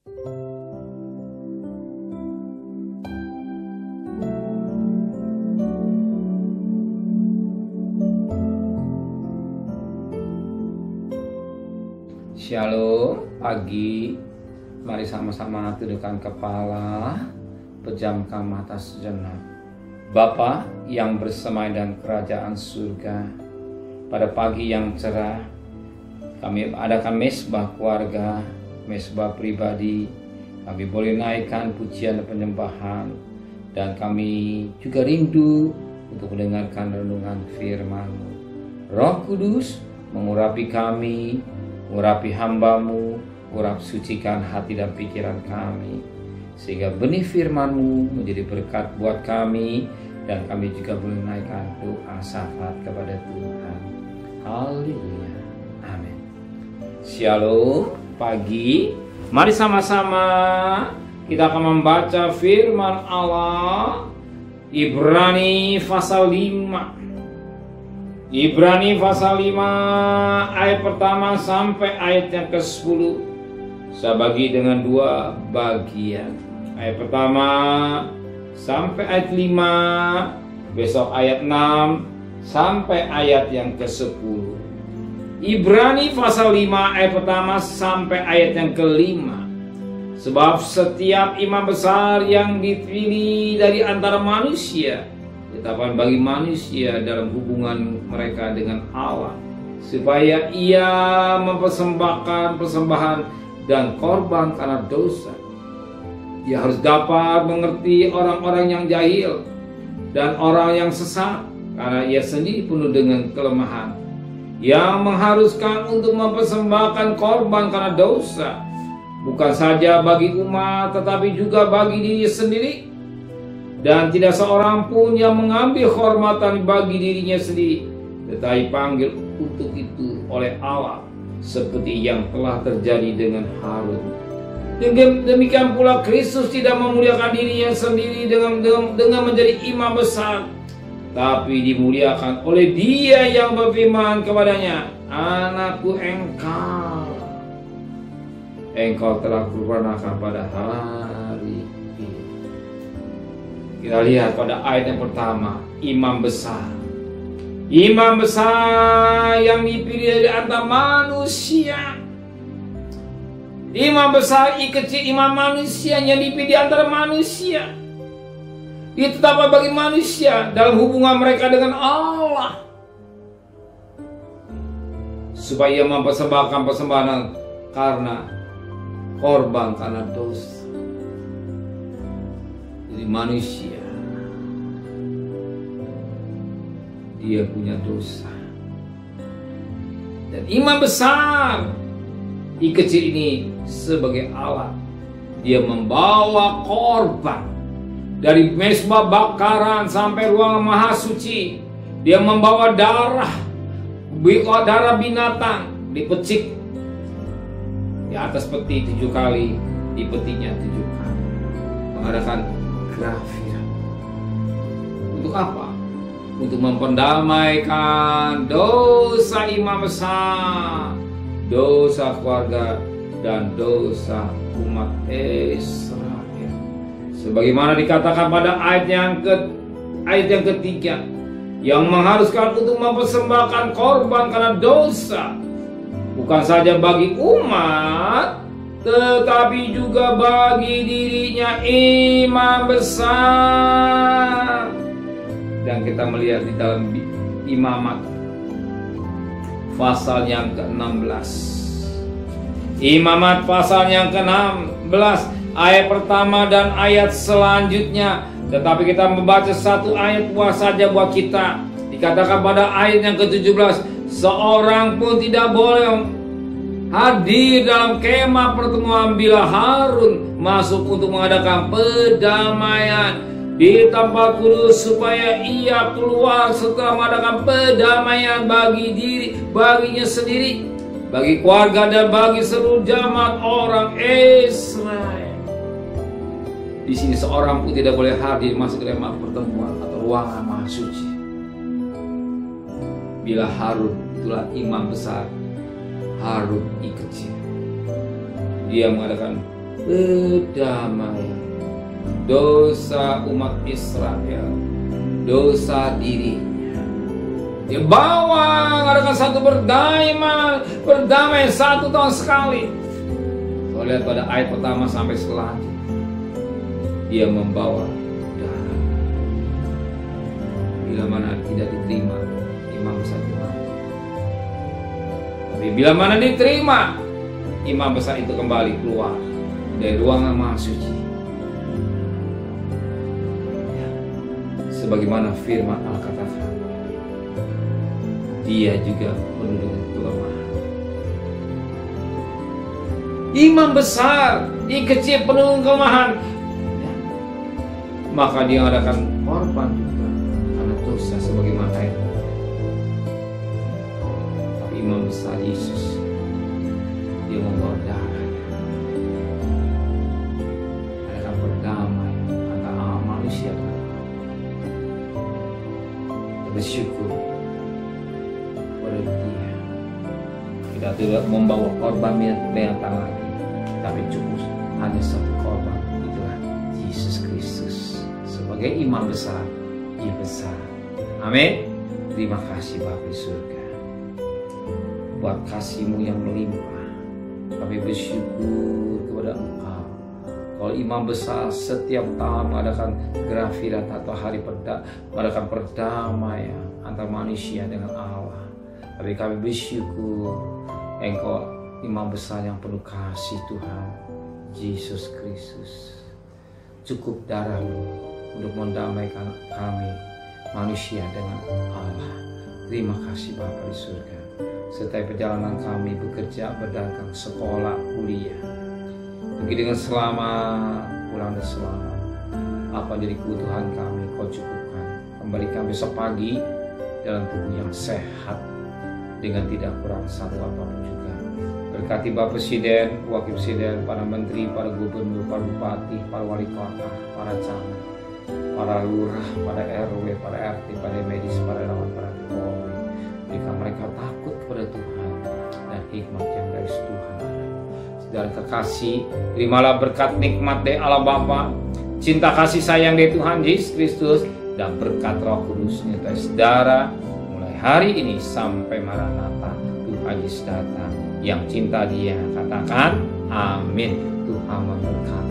Shalom, pagi. Mari sama-sama tundukkan kepala, pejamkan mata sejenak. Bapa yang bersemayam kerajaan surga, pada pagi yang cerah, kami adakan mesbah keluarga, mesbah pribadi. Kami boleh naikkan pujian dan penyembahan, dan kami juga rindu untuk mendengarkan renungan firman-Mu. Roh Kudus mengurapi kami, urapi hamba-Mu, urap sucikan hati dan pikiran kami, sehingga benih firman-Mu menjadi berkat buat kami, dan kami juga boleh menaikkan doa syafaat kepada Tuhan. Haleluya, amin. Shalom, pagi. Mari sama-sama kita akan membaca firman Allah, Ibrani pasal 5. Ibrani pasal 5 ayat pertama sampai ayat yang ke-10. Saya bagi dengan dua bagian. Ayat pertama sampai ayat 5, besok ayat 6 sampai ayat yang ke-10. Ibrani pasal 5 ayat pertama sampai ayat yang ke-5. Sebab setiap imam besar yang dipilih dari antara manusia, ketetapan bagi manusia dalam hubungan mereka dengan Allah, supaya ia mempersembahkan persembahan dan korban karena dosa. Ia harus dapat mengerti orang-orang yang jahil dan orang yang sesat, karena ia sendiri penuh dengan kelemahan, yang mengharuskan untuk mempersembahkan korban karena dosa, bukan saja bagi umat tetapi juga bagi diri sendiri. Dan tidak seorang pun yang mengambil hormatan bagi dirinya sendiri, tetapi panggil untuk itu oleh Allah, seperti yang telah terjadi dengan Harun. Demikian pula Kristus tidak memuliakan dirinya sendiri dengan menjadi imam besar, tapi dimuliakan oleh Dia yang berfirman kepadanya, "Anakku, engkau telah kurbankan pada hari." Kita lihat pada ayat yang pertama, imam besar. Imam besar yang dipilih dari antara manusia. Imam besar, kecil, imam manusia yang dipilih di antara manusia. Ditetapkan bagi manusia dalam hubungan mereka dengan Allah, supaya mempersembahkan persembahan karena korban karena dosa. Jadi manusia, dia punya dosa, dan imam besar kecil ini sebagai alat, dia membawa korban dari mezbah bakaran sampai ruang maha suci. Dia membawa darah binatang, dipecik di atas peti 7 kali, di petinya 7 kali, mengadakan grafian. Untuk apa? Untuk memperdamaikan dosa imam besar, dosa keluarga, dan dosa umat Israel. Sebagaimana dikatakan pada ayat yang ketiga, yang mengharuskan untuk mempersembahkan korban karena dosa, bukan saja bagi umat, tetapi juga bagi dirinya imam besar. Dan kita melihat di dalam Imamat pasal yang ke-16. Imamat pasal yang ke-16 ayat pertama dan ayat selanjutnya. Tetapi kita membaca satu ayat saja buat kita. Dikatakan pada ayat yang ke-17, seorang pun tidak boleh hadir dalam kemah pertemuan bila Harun masuk untuk mengadakan perdamaian di tempat kudus, supaya ia keluar setelah mengadakan perdamaian baginya sendiri, bagi keluarga, dan bagi seluruh jemaat orang Israel. Di sini seorang pun tidak boleh hadir masuk ke dalam pertemuan atau ruangan maha suci bila Harun, itulah imam besar, Harun kecil, dia mengadakan Kedamaian. Dosa umat Israel, dosa dirinya, dia bawa ngadakan satu berdamai 1 tahun sekali. Kalau lihat pada ayat pertama sampai selanjutnya, dia membawa darah. Bila mana tidak diterima, imam besar itu mati. Tapi bila mana diterima, imam besar itu kembali keluar dari ruangan maha suci. Sebagaimana firman Allah katakan, dia juga penuh dengan kelemahan. Imam besar, kecil penuh dengan kelemahan, maka dia adakan korban juga karena dosa sebagaimana ayat. Tapi imam besar Yesus, dia membawa darahnya, adakan berdamai antara manusia dan bersyukur kepada dia. Kita tidak membawa korban binatang lagi, tapi cukup hanya satu korban, itulah Yesus Kristus sebagai imam besar, ia besar. Amin. Terima kasih Bapa di surga buat kasih-Mu yang melimpah. Kami bersyukur kepada Engkau. Kalau imam besar setiap tahun mengadakan grafirat atau hari mengadakan perdamaian antara manusia dengan Allah. Tapi kami bersyukur Engkau imam besar yang penuh kasih Tuhan, Yesus Kristus. Cukup darah-Mu untuk mendamaikan kami manusia dengan Allah. Terima kasih Bapa di surga. Sertai perjalanan kami bekerja, berdagang, sekolah, kuliah, pergi dengan selamat, pulang dengan selamat. Apa jadi kebutuhan kami, Kau cukupkan. Kembalikan besok pagi dalam tubuh yang sehat, dengan tidak kurang satu apapun juga. Berkati Bapak Presiden, Wakil Presiden, para Menteri, para Gubernur, para Bupati, para Wali Kota, para camat, para lurah, para RW, para RT, para medis, para relawan, para Polri. Jika mereka takut kepada Tuhan dan hikmat yang dari Tuhan. Saudara terkasih, terimalah berkat nikmat dari Allah Bapa, cinta kasih sayang dari Tuhan Yesus Kristus, dan berkat Roh Kudus menyertai saudara mulai hari ini sampai Maranatha Tuhan Yesus datang. Yang cinta Dia katakan amin. Tuhan memberkati.